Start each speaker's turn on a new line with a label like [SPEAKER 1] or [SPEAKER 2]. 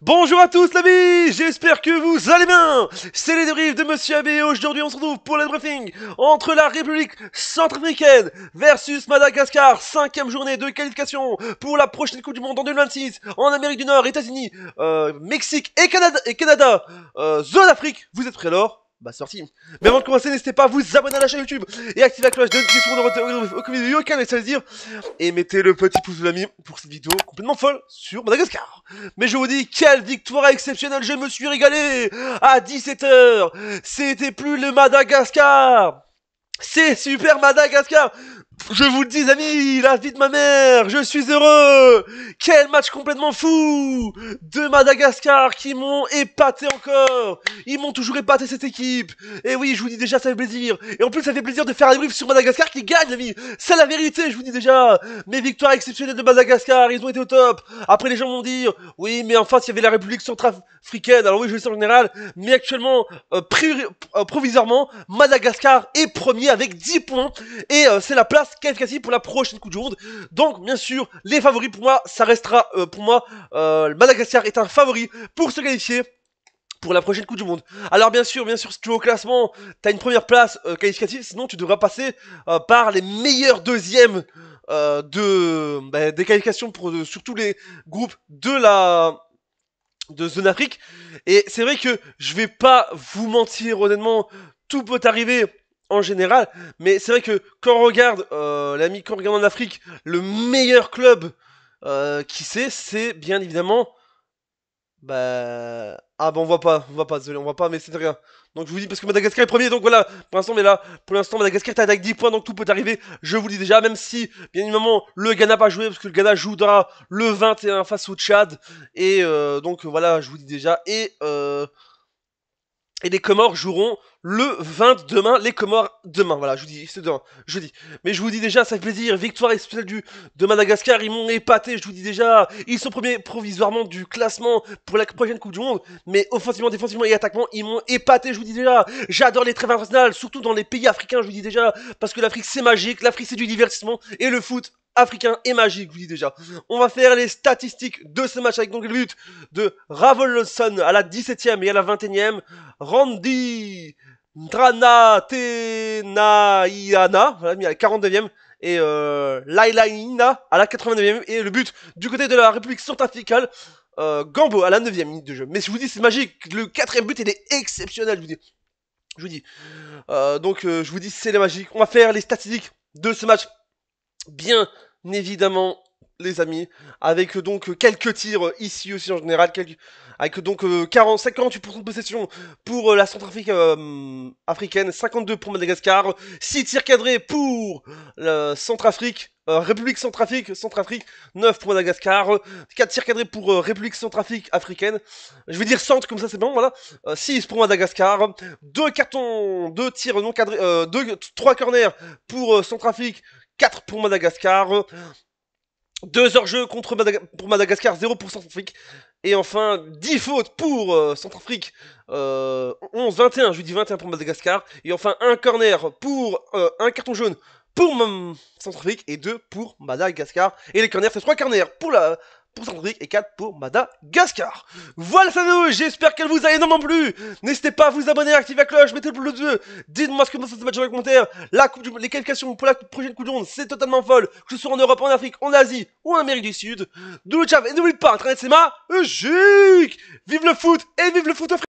[SPEAKER 1] Bonjour à tous l'ami, j'espère que vous allez bien. C'est les débriefs de Monsieur AB et aujourd'hui on se retrouve pour le briefing entre la République centrafricaine versus Madagascar. 5e journée de qualification pour la prochaine Coupe du Monde en 2026 en Amérique du Nord, États-Unis, Mexique et Canada. Zone Afrique, vous êtes prêts alors? Bah c'est parti. Mais avant de commencer, n'hésitez pas à vous abonner à la chaîne YouTube et activer la cloche de notification de aucune vidéo, aucun ça veut dire. Et mettez le petit pouce bleu l'ami pour cette vidéo complètement folle sur Madagascar. Mais je vous dis, quelle victoire exceptionnelle, je me suis régalé. À 17h, c'était plus le Madagascar, c'est Super Madagascar. Je vous le dis amis, la vie de ma mère, je suis heureux. Quel match complètement fou de Madagascar qui m'ont épaté encore. Ils m'ont toujours épaté cette équipe. Et oui, je vous dis déjà, ça fait plaisir. Et en plus, ça fait plaisir de faire un débrief sur Madagascar qui gagne, l'ami. C'est la vérité, je vous dis déjà. Mes victoires exceptionnelles de Madagascar, ils ont été au top. Après, les gens vont dire, oui, mais en face, il y avait la République centrafricaine. Alors oui, je le sais en général, mais actuellement, provisoirement, Madagascar est premier avec 10 points. Et c'est la place qualificative pour la prochaine Coupe du Monde. Donc, bien sûr, les favoris pour moi, ça restera pour moi, Madagascar est un favori pour se qualifier pour la prochaine Coupe du Monde. Alors bien sûr, si tu es au classement, t'as une première place qualificative, sinon tu devras passer par les meilleurs deuxièmes des qualifications pour surtout les groupes de Zone Afrique. Et c'est vrai que je vais pas vous mentir, honnêtement, tout peut arriver en général, mais c'est vrai que quand on regarde, quand on regarde en Afrique, le meilleur club qui c'est bien évidemment, ah on voit pas, désolé, on voit pas, mais c'est rien. Donc je vous dis, parce que Madagascar est premier, donc voilà, pour l'instant, Madagascar est avec 10 points, donc tout peut arriver, je vous le dis déjà, même si, bien évidemment, le Ghana n'a pas joué, parce que le Ghana jouera le 21 face au Tchad, et donc voilà, je vous dis déjà, et les Comores joueront le 20 demain, les Comores demain, voilà, je vous dis, c'est demain, jeudi. Mais je vous dis déjà, ça fait plaisir, victoire exceptionnelle de Madagascar, ils m'ont épaté, je vous dis déjà, ils sont premiers provisoirement du classement pour la prochaine Coupe du Monde, mais offensivement, défensivement et attaquement, ils m'ont épaté, je vous dis déjà, j'adore les trêves internationales, surtout dans les pays africains, je vous dis déjà, parce que l'Afrique c'est magique, l'Afrique c'est du divertissement, et le foot africain est magique, je vous dis déjà. On va faire les statistiques de ce match avec donc le but de Ravolson à la 17e et à la 21e. Randy Dranatenaiana, voilà, mis à la 49e. Et Lailaina à la 89e. Et le but du côté de la République centrafricaine, Gambo à la 9e minute de jeu. Mais je vous dis, c'est magique. Le 4e but, il est exceptionnel, je vous dis. Je vous dis. Je vous dis, c'est magique. On va faire les statistiques de ce match. Bien évidemment, les amis, avec donc quelques tirs ici aussi en général, avec donc 48% de possession pour la Centrafrique africaine, 52 pour Madagascar, 6 tirs cadrés pour la Centrafrique, République Centrafrique, 9 pour Madagascar, 4 tirs cadrés pour République Centrafrique africaine, je vais dire centre comme ça c'est bon, voilà, 6 pour Madagascar, 2 cartons, 2 tirs non cadrés, 3 corners pour Centrafrique, 4 pour Madagascar, 2 hors-jeu pour Madagascar, 0 pour Centrafrique. Et enfin, 10 fautes pour Centrafrique, 11-21, je lui dis 21 pour Madagascar. Et enfin, un corner pour un carton jaune pour Centrafrique et 2 pour Madagascar. Et les corners, c'est 3 corners pour Centrafrique et 4 pour Madagascar. Voilà cette vidéo, j'espère qu'elle vous a énormément plu. N'hésitez pas à vous abonner, à activer la cloche, mettez le pouce bleu. Dites-moi ce que vous pensez de ce match dans les commentaires. Les qualifications pour la prochaine Coupe du Monde, c'est totalement folle. Que ce soit en Europe, en Afrique, en Asie ou en Amérique du Sud. D'où le chat. Et n'oubliez pas, Internet c'est magique. Vive le foot et vive le foot africain.